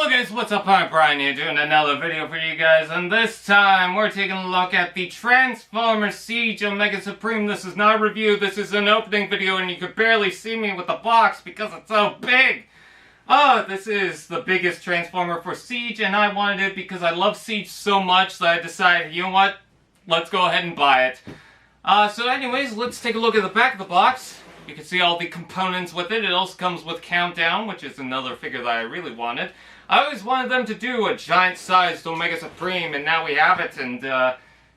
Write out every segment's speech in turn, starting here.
Hello guys, what's up? I'm Brian here doing another video for you guys, and this time we're taking a look at the Transformers Siege Omega Supreme. This is not a review, this is an opening video, and you could barely see me with the box because it's so big. This is the biggest Transformer for Siege, and I wanted it because I love Siege so much that I decided, you know what, let's go ahead and buy it. So anyways, let's take a look at the back of the box. You can see all the components with it. It also comes with Countdown, which is another figure that I really wanted. I always wanted them to do a giant-sized Omega Supreme, and now we have it, and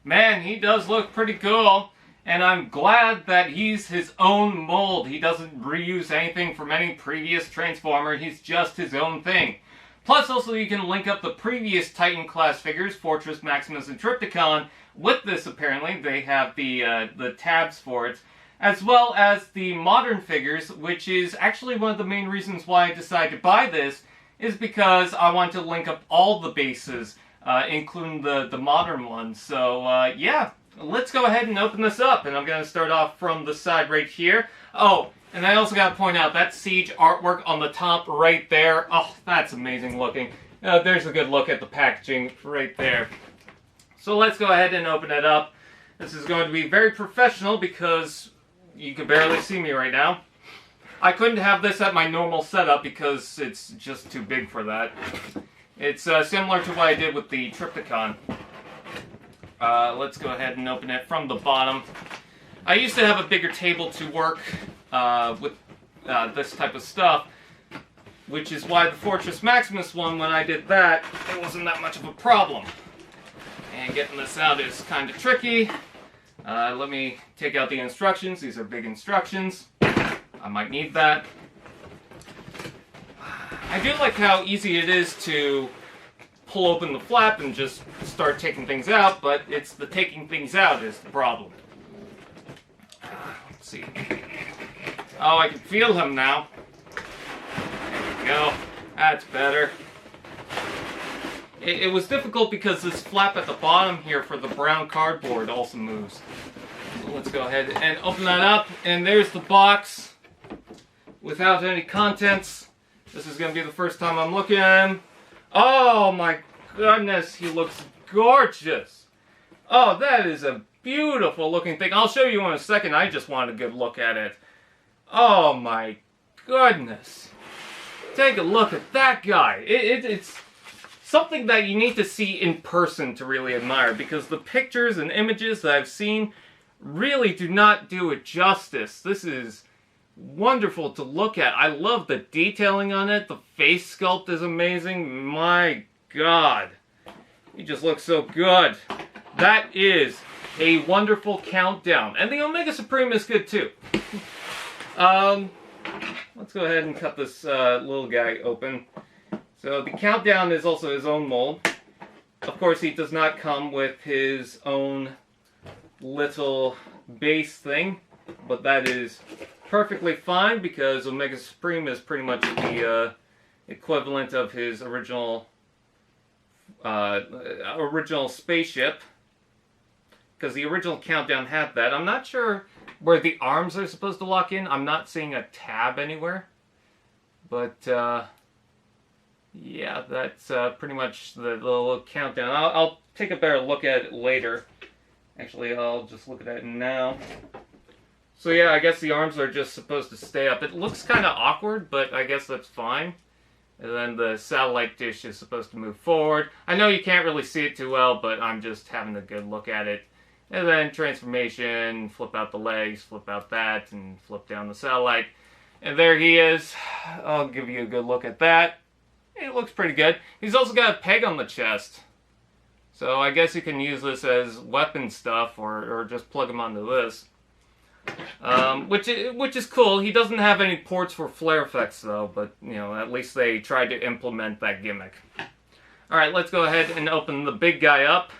man, he does look pretty cool. And I'm glad that he's his own mold. He doesn't reuse anything from any previous Transformer. He's just his own thing. Plus, also, you can link up the previous Titan-class figures, Fortress, Maximus, and Trypticon, with this, apparently. They have the tabs for it, as well as the modern figures, which is actually one of the main reasons why I decided to buy this, is because I want to link up all the bases, including the modern ones. So, yeah, let's go ahead and open this up, and I'm going to start off from the side right here. Oh, and I also got to point out that Siege artwork on the top right there. Oh, that's amazing looking. There's a good look at the packaging right there. So let's go ahead and open it up. This is going to be very professional because you can barely see me right now. I couldn't have this at my normal setup because it's just too big for that. It's similar to what I did with the Trypticon. Let's go ahead and open it from the bottom. I used to have a bigger table to work with this type of stuff, which is why the Fortress Maximus one, when I did that, it wasn't that much of a problem. And getting this out is kind of tricky. Let me take out the instructions. These are big instructions. I might need that. I do like how easy it is to pull open the flap and just start taking things out, but it's the taking things out is the problem. Let's see. Oh, I can feel him now. There we go. That's better. It was difficult because this flap at the bottom here for the brown cardboard also moves. So let's go ahead and open that up, and there's the box without any contents. This is going to be the first time I'm looking at him. Oh my goodness, he looks gorgeous. Oh, that is a beautiful looking thing. I'll show you in a second. I just want a good look at it. Oh my goodness. Take a look at that guy. It's something that you need to see in person to really admire, because the pictures and images that I've seen really do not do it justice. This is wonderful to look at. I love the detailing on it. The face sculpt is amazing. My God. He just looks so good. That is a wonderful Countdown. And the Omega Supreme is good too. Let's go ahead and cut this little guy open. So the Countdown is also his own mold. Of course, he does not come with his own little base thing, but that is perfectly fine because Omega Supreme is pretty much the equivalent of his original spaceship, because the original Countdown had that. I'm not sure where the arms are supposed to lock in. I'm not seeing a tab anywhere, but yeah, that's pretty much the little Countdown. I'll take a better look at it later. Actually, I'll just look at it now. So yeah, I guess the arms are just supposed to stay up. It looks kind of awkward, but I guess that's fine. And then the satellite dish is supposed to move forward. I know you can't really see it too well, but I'm just having a good look at it. And then transformation, flip out the legs, flip out that, and flip down the satellite. And there he is. I'll give you a good look at that. It looks pretty good. He's also got a peg on the chest. So I guess you can use this as weapon stuff, or just plug him onto this. Which is cool. He doesn't have any ports for flare effects though, but you know, at least they tried to implement that gimmick. Alright, let's go ahead and open the big guy up.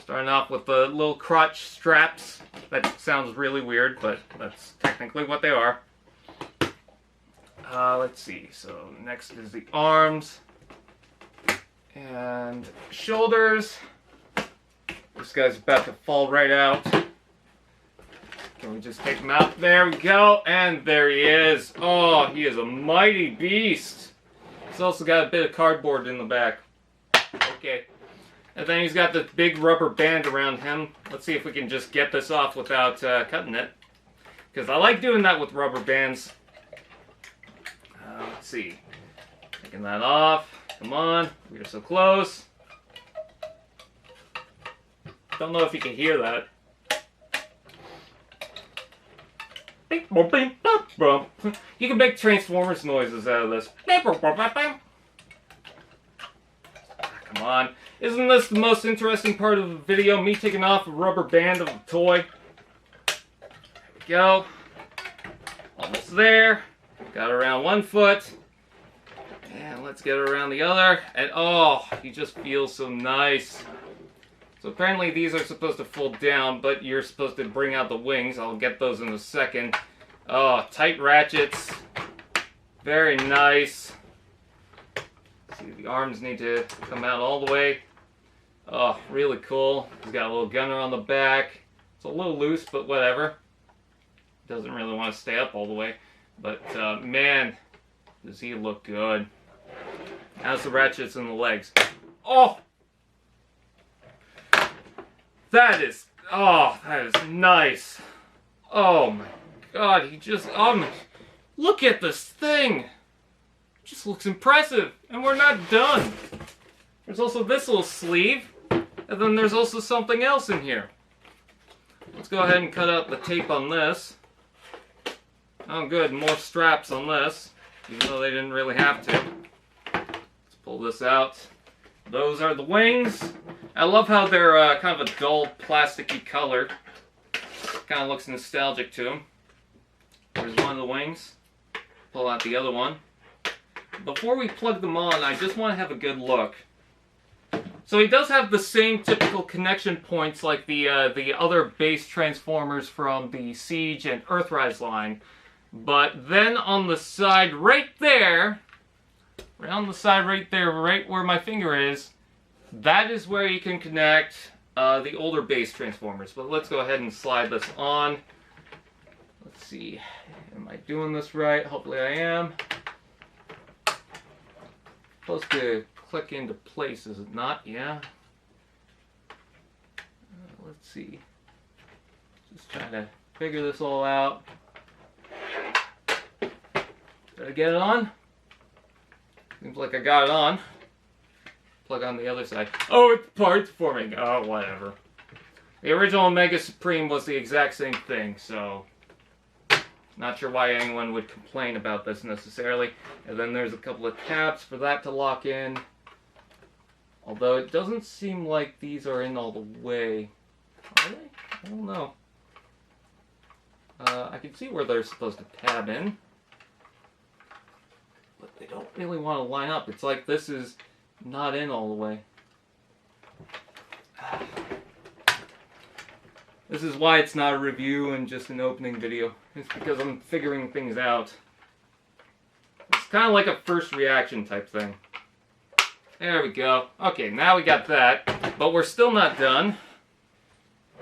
Starting off with the little crotch straps. That sounds really weird, but that's technically what they are. Let's see, so next is the arms and shoulders. This guy's about to fall right out. Can we just take him out? There we go, and there he is. Oh, he is a mighty beast. He's also got a bit of cardboard in the back. Okay. And then he's got the big rubber band around him. Let's see if we can just get this off without cutting it. Because I like doing that with rubber bands. Let's see. Taking that off. Come on. We're so close. Don't know if you can hear that. You can make Transformers noises out of this. Come on. Isn't this the most interesting part of the video? Me taking off a rubber band of a toy. There we go. Almost there. Got around one foot. And let's get it around the other. And oh, he just feels so nice. So apparently these are supposed to fold down, but you're supposed to bring out the wings. I'll get those in a second. Oh, tight ratchets. Very nice. See, the arms need to come out all the way. Oh, really cool. He's got a little gunner on the back. It's a little loose, but whatever. Doesn't really want to stay up all the way. But, man, does he look good. How's the ratchets and the legs? Oh! That is nice. Oh my god, he just, look at this thing. It just looks impressive, and we're not done. There's also this little sleeve, and then there's also something else in here. Let's go ahead and cut out the tape on this. Oh good, more straps on this, even though they didn't really have to. Let's pull this out. Those are the wings. I love how they're kind of a dull, plasticky color. Kind of looks nostalgic to them. There's one of the wings. Pull out the other one. Before we plug them on, I just want to have a good look. So he does have the same typical connection points like the other base Transformers from the Siege and Earthrise line. But then on the side right there, right where my finger is, that is where you can connect the older base Transformers. But let's go ahead and slide this on. Let's see. Am I doing this right? Hopefully I am. Supposed to click into place, is it not? Yeah. Let's see. Just trying to figure this all out. Did I get it on? Seems like I got it on. Plug on the other side. Oh, it's parts forming. Oh, whatever. The original Omega Supreme was the exact same thing, so not sure why anyone would complain about this necessarily. And then there's a couple of tabs for that to lock in. Although it doesn't seem like these are in all the way. Are they? I don't know. I can see where they're supposed to tab in. But they don't really want to line up. It's like this is not in all the way. This is why it's not a review and just an opening video. It's because I'm figuring things out. It's kind of like a first reaction type thing. There we go. Okay, now we got that. But we're still not done.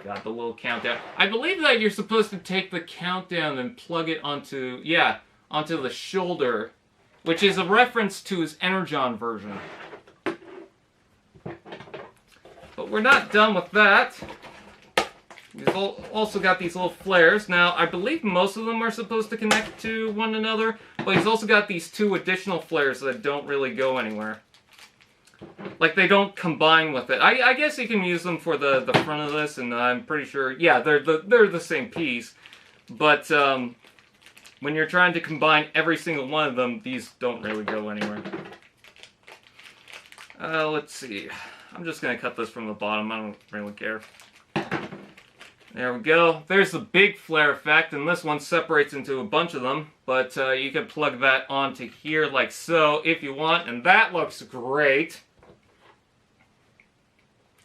Got the little countdown. I believe that you're supposed to take the countdown and plug it onto the shoulder, which is a reference to his Energon version. But we're not done with that. He's also got these little flares. Now, I believe most of them are supposed to connect to one another, but he's also got these two additional flares that don't really go anywhere. Like, they don't combine with it. I guess you can use them for the front of this, and I'm pretty sure, yeah, they're the same piece. But when you're trying to combine every single one of them, these don't really go anywhere. Let's see. I'm just going to cut this from the bottom. I don't really care. There we go. There's the big flare effect, and this one separates into a bunch of them. But you can plug that onto here like so if you want, and that looks great.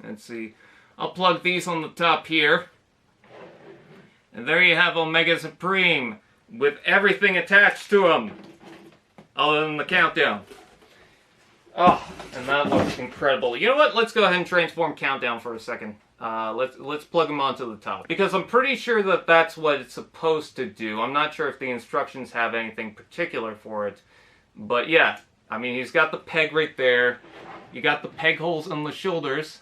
Let's see. I'll plug these on the top here. And there you have Omega Supreme with everything attached to him, other than the countdown. Oh, and that looks incredible. You know what? Let's go ahead and transform Countdown for a second. Let's plug him onto the top, because I'm pretty sure that that's what it's supposed to do. I'm not sure if the instructions have anything particular for it, but yeah, I mean, he's got the peg right there. You got the peg holes on the shoulders.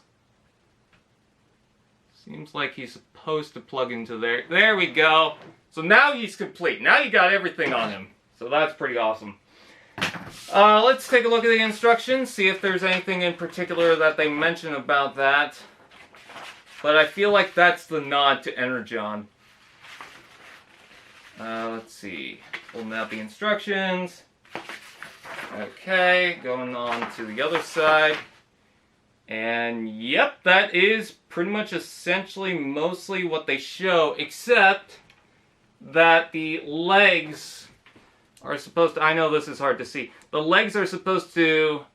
Seems like he's supposed to plug into there. There we go. So now he's complete. Now you got everything on him. So that's pretty awesome. Let's take a look at the instructions, see if there's anything in particular that they mention about that. But I feel like that's the nod to Energon. Let's see. Pulling out the instructions. Okay, going on to the other side. And yep, that is pretty much essentially mostly what they show, except that the legs are supposed to, I know this is hard to see, the legs are supposed to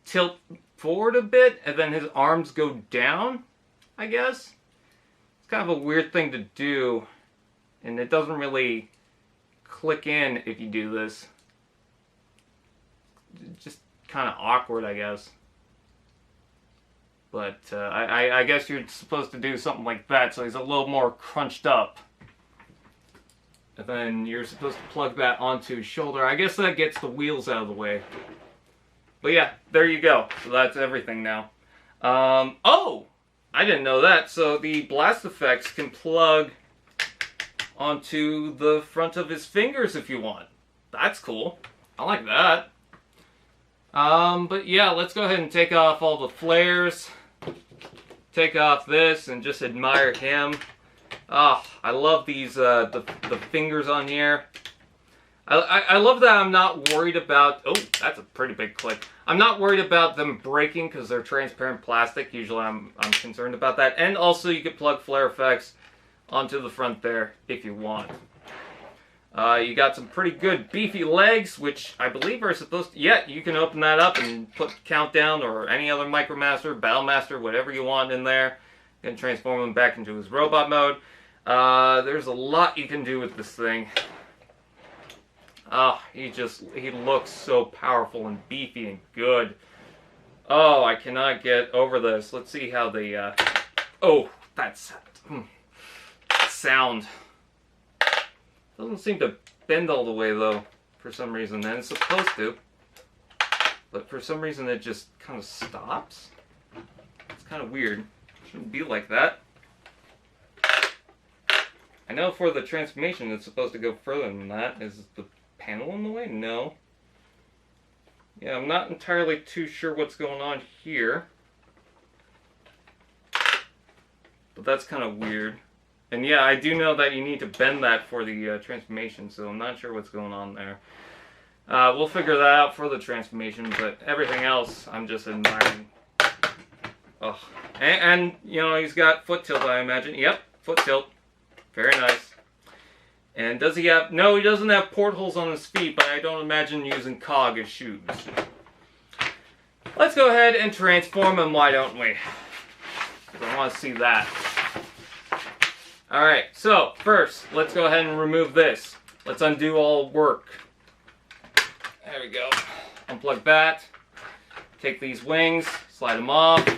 tilt forward a bit, and then his arms go down, I guess. It's kind of a weird thing to do, and it doesn't really click in if you do this. It's just kind of awkward, I guess. But I guess you're supposed to do something like that, so he's a little more crunched up. And then you're supposed to plug that onto his shoulder. I guess that gets the wheels out of the way. But yeah, there you go. So that's everything now. Oh! I didn't know that. So the blast effects can plug onto the front of his fingers if you want. That's cool. I like that. But yeah, let's go ahead and take off all the flares. Take off this and just admire him. Oh, I love these, the fingers on here. I love that I'm not worried about, oh, that's a pretty big click. I'm not worried about them breaking because they're transparent plastic. Usually I'm concerned about that. And also you can plug flare effects onto the front there if you want. You got some pretty good beefy legs, which I believe are supposed to, yeah, you can open that up and put Countdown or any other Micromaster, Battlemaster, whatever you want in there. You can transform him back into his robot mode. There's a lot you can do with this thing. Oh, he looks so powerful and beefy and good. Oh, I cannot get over this. Let's see how the, oh, that's, sound. Doesn't seem to bend all the way though, for some reason, and it's supposed to. But for some reason it just kind of stops. It's kind of weird. It shouldn't be like that. I know for the transformation it's supposed to go further than that. Is the panel in the way? No. Yeah, I'm not entirely too sure what's going on here. But that's kind of weird. And yeah, I do know that you need to bend that for the transformation, so I'm not sure what's going on there. We'll figure that out for the transformation, but everything else, I'm just admiring. Oh. And you know, he's got foot tilt, I imagine. Yep, foot tilt. Very nice. And does he have... No, he doesn't have portholes on his feet, but I don't imagine using cog as shoes. Let's go ahead and transform him, why don't we? Because I want to see that. Alright, so first, let's go ahead and remove this. Let's undo all work. There we go. Unplug that. Take these wings, slide them off.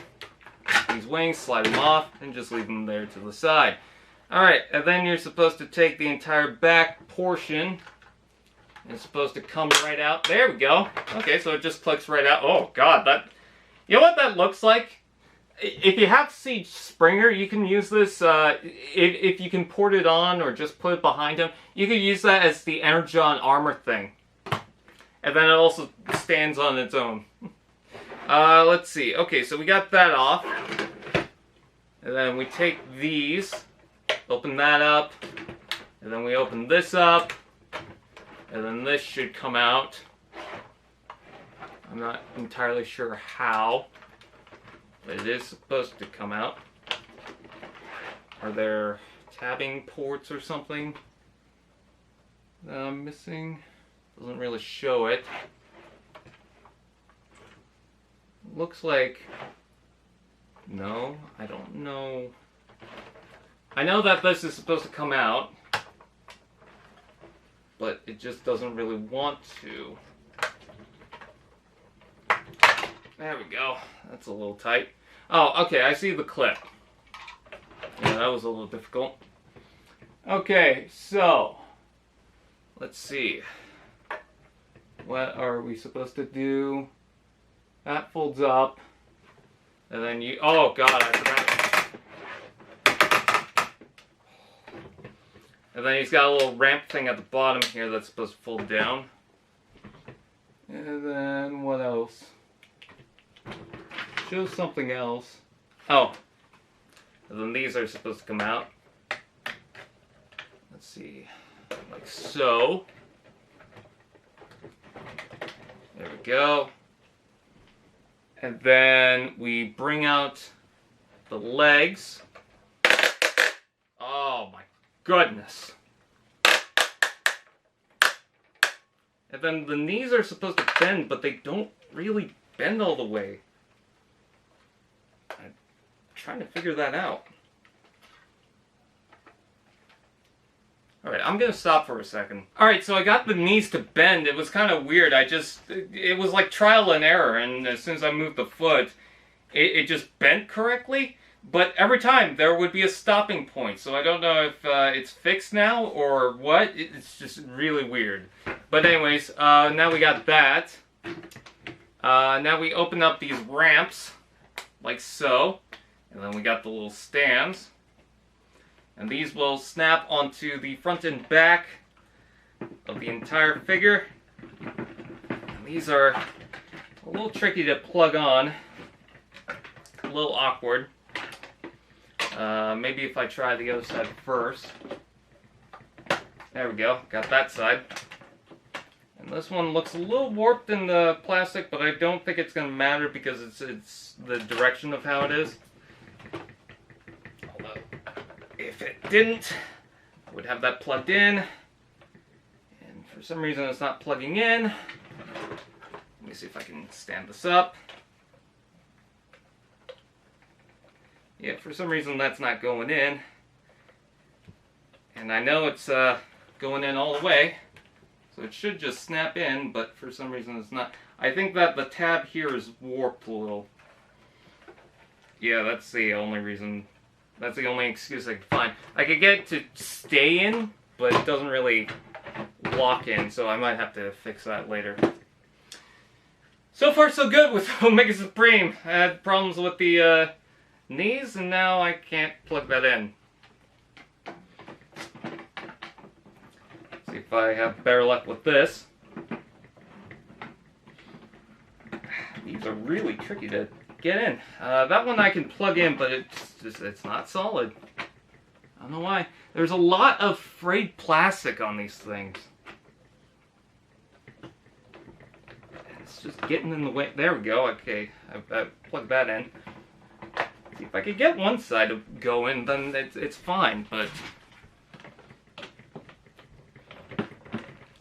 These wings, slide them off, and just leave them there to the side. Alright, and then you're supposed to take the entire back portion. It's supposed to come right out. There we go. Okay, so it just clicks right out. Oh god, that... You know what that looks like? If you have Siege Springer, you can use this, if you can port it on or just put it behind him, you could use that as the Energon armor thing. And then it also stands on its own. Let's see. Okay, so we got that off. And then we take these, open that up, and then we open this up, and then this should come out. I'm not entirely sure how. But it is supposed to come out. Are there tabbing ports or something that I'm missing? Doesn't really show it. Looks like... No, I don't know. I know that this is supposed to come out, but it just doesn't really want to. There we go. That's a little tight. Oh, okay, I see the clip. Yeah, that was a little difficult. Okay, so let's see. what are we supposed to do? That folds up. And then you, oh god, I forgot. And then he's got a little ramp thing at the bottom here that's supposed to fold down. And then what else? Show something else. Oh. And then these are supposed to come out. Let's see. Like so. There we go. And then we bring out the legs. Oh my goodness. And then the knees are supposed to bend, but they don't really bend all the way. I'm trying to figure that out. Alright, I'm gonna stop for a second. Alright, so I got the knees to bend. It was kind of weird. It was like trial and error, and as soon as I moved the foot, it just bent correctly. But every time, there would be a stopping point. So I don't know if it's fixed now or what. It's just really weird. But anyways, now we got that. Now we open up these ramps, like so. And then we got the little stands. And these will snap onto the front and back of the entire figure. And these are a little tricky to plug on. A little awkward. Maybe if I try the other side first. There we go, got that side. And this one looks a little warped in the plastic, but I don't think it's going to matter because it's the direction of how it is. Although, if it didn't, I would have that plugged in. And for some reason it's not plugging in. Let me see if I can stand this up. Yeah, for some reason that's not going in. And I know it's going in all the way. So it should just snap in, but for some reason it's not. I think that the tab here is warped a little. Yeah, that's the only reason. That's the only excuse I can find. I could get it to stay in, but it doesn't really lock in, so I might have to fix that later. So far so good with Omega Supreme. I had problems with the knees, and now I can't plug that in. See if I have better luck with this. These are really tricky to get in. That one I can plug in, but it's not solid. I don't know why. There's a lot of frayed plastic on these things. It's just getting in the way. There we go. Okay, I plugged that in. See, if I could get one side to go in, then it's fine, but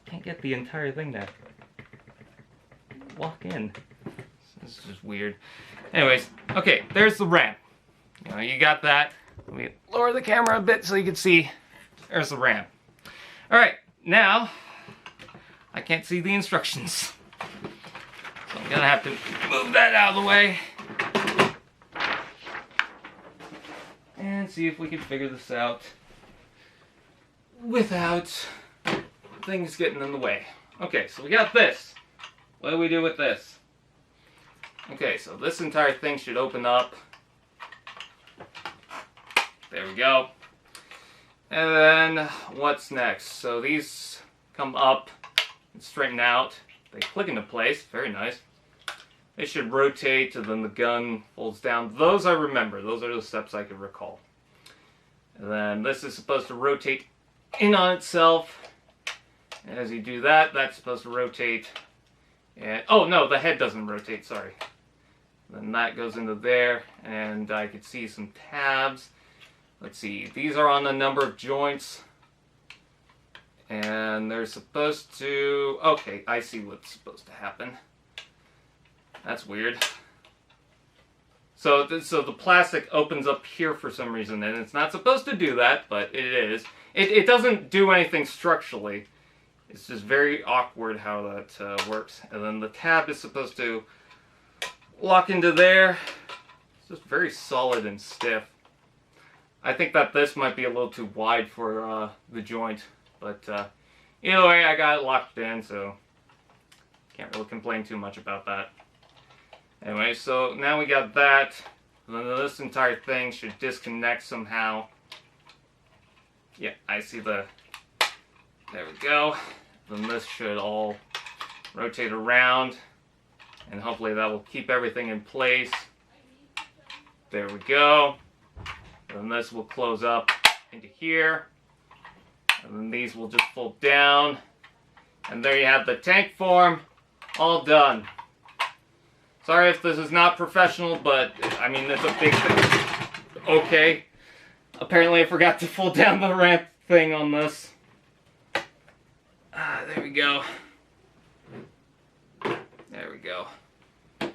can't get the entire thing to walk in. This is just weird. Anyways, okay, there's the ramp. You got that. Let me lower the camera a bit so you can see. There's the ramp. Alright, now I can't see the instructions. So I'm gonna have to move that out of the way. And see if we can figure this out without things getting in the way. Okay, so we got this. What do we do with this? Okay, so this entire thing should open up. There we go. And then what's next? So these come up and straighten out. They click into place. Very nice. They should rotate, and then the gun folds down. Those I remember. Those are the steps I can recall. And then this is supposed to rotate in on itself. And as you do that, that's supposed to rotate. And oh no, the head doesn't rotate, sorry. Then that goes into there, and I could see some tabs. Let's see, these are on a number of joints. And they're supposed to... Okay, I see what's supposed to happen. That's weird. So the plastic opens up here for some reason, and it's not supposed to do that, but it is. It doesn't do anything structurally. It's just very awkward how that works. And then the tab is supposed to lock into there. It's just very solid and stiff. I think that this might be a little too wide for the joint, but either way, I got it locked in, so Can't really complain too much about that. Anyway, so now we got that. And then this entire thing should disconnect somehow. Yeah, I see the... There we go. Then this should all rotate around. And hopefully that will keep everything in place. There we go. And then this will close up into here. And then these will just fold down. And there you have the tank form. All done. Sorry if this is not professional, but I mean, it's a big thing. Okay. Apparently I forgot to fold down the ramp thing on this. There we go. There we go. Yeah,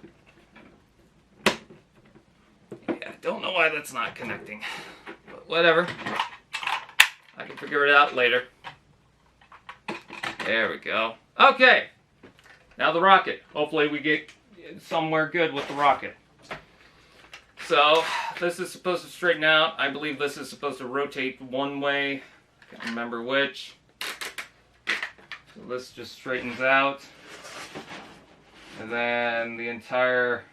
I don't know why that's not connecting. But whatever. I can figure it out later. There we go. Okay. Now the rocket. Hopefully we get somewhere good with the rocket. So, this is supposed to straighten out. I believe this is supposed to rotate one way. Can't remember which. So this just straightens out. And then the entire...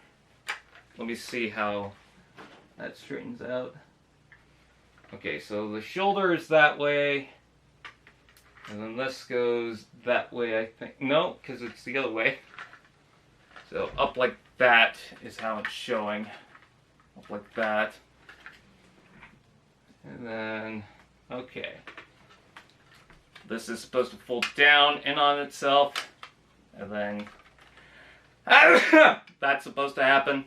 Let me see how that straightens out. Okay, so the shoulder is that way. And then this goes that way, I think. No, because it's the other way. So up like that is how it's showing. Up like that. And then, okay. This is supposed to fold down in on itself. And then, that's supposed to happen.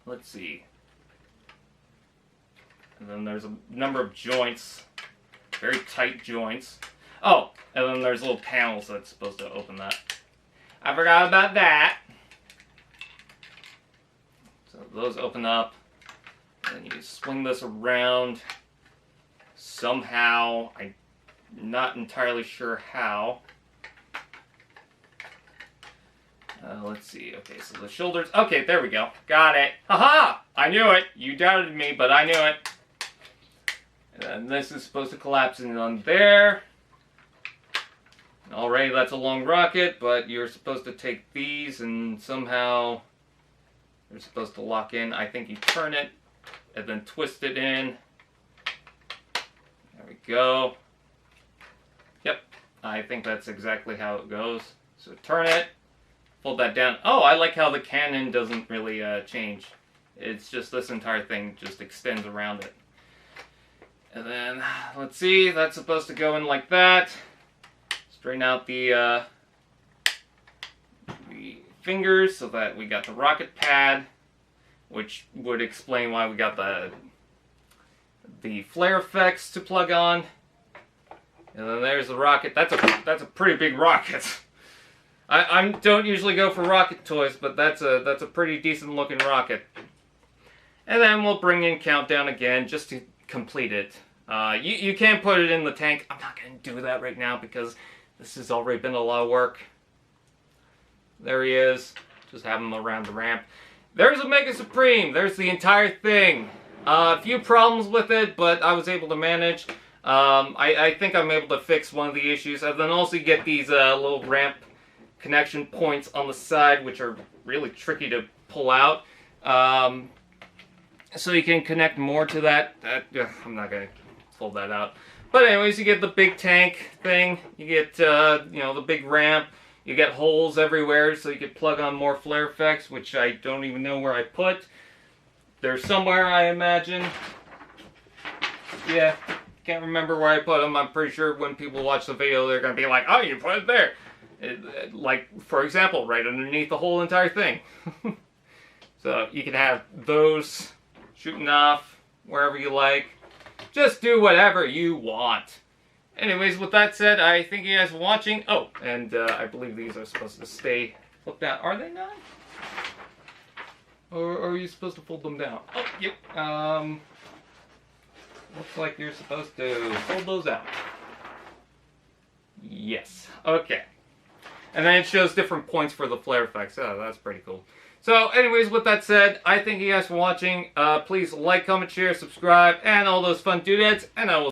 Let's see. And then there's a number of joints. Very tight joints. Oh, and then there's little panels that's supposed to open that. I forgot about that. So those open up. And you swing this around somehow. I'm not entirely sure how. Let's see. Okay, so the shoulders. Okay, there we go. Got it. Haha! I knew it. You doubted me, but I knew it. And this is supposed to collapse in on there. Alright, that's a long rocket, but you're supposed to take these and somehow they're supposed to lock in. I think you turn it and then twist it in. There we go. Yep, I think that's exactly how it goes. So turn it, fold that down. Oh, I like how the cannon doesn't really change. It's just this entire thing just extends around it. And then, let's see, that's supposed to go in like that. Straighten out the fingers so that we got the rocket pad, which would explain why we got the flare effects to plug on. And then there's the rocket. That's a pretty big rocket. I don't usually go for rocket toys, but that's a pretty decent looking rocket. And then we'll bring in countdown again just to complete it. You can put it in the tank. I'm not going to do that right now because this has already been a lot of work. There he is. Just have him around the ramp. There's a Mega Supreme. There's the entire thing. A few problems with it, but I was able to manage. I think I'm able to fix one of the issues. And then also get these little ramp connection points on the side, which are really tricky to pull out. So you can connect more to that. I'm not going to fold that out. But anyways, you get the big tank thing. You get, the big ramp. You get holes everywhere, so you can plug on more flare effects, which I don't even know where I put. They're somewhere, I imagine. Yeah, can't remember where I put them. I'm pretty sure when people watch the video, they're going to be like, oh, you put it there. Like, for example, right underneath the whole entire thing. So you can have those shooting off wherever you like. Just do whatever you want. Anyways, with that said, I thank you guys for watching. Oh, and I believe these are supposed to stay flipped down. Are they not? Or are you supposed to fold them down? Oh, yep. Looks like you're supposed to fold those out. Yes. Okay. And then it shows different points for the flare effects. Oh, that's pretty cool. So, anyways, with that said, I thank you guys for watching. Please like, comment, share, subscribe, and all those fun doodads. And I will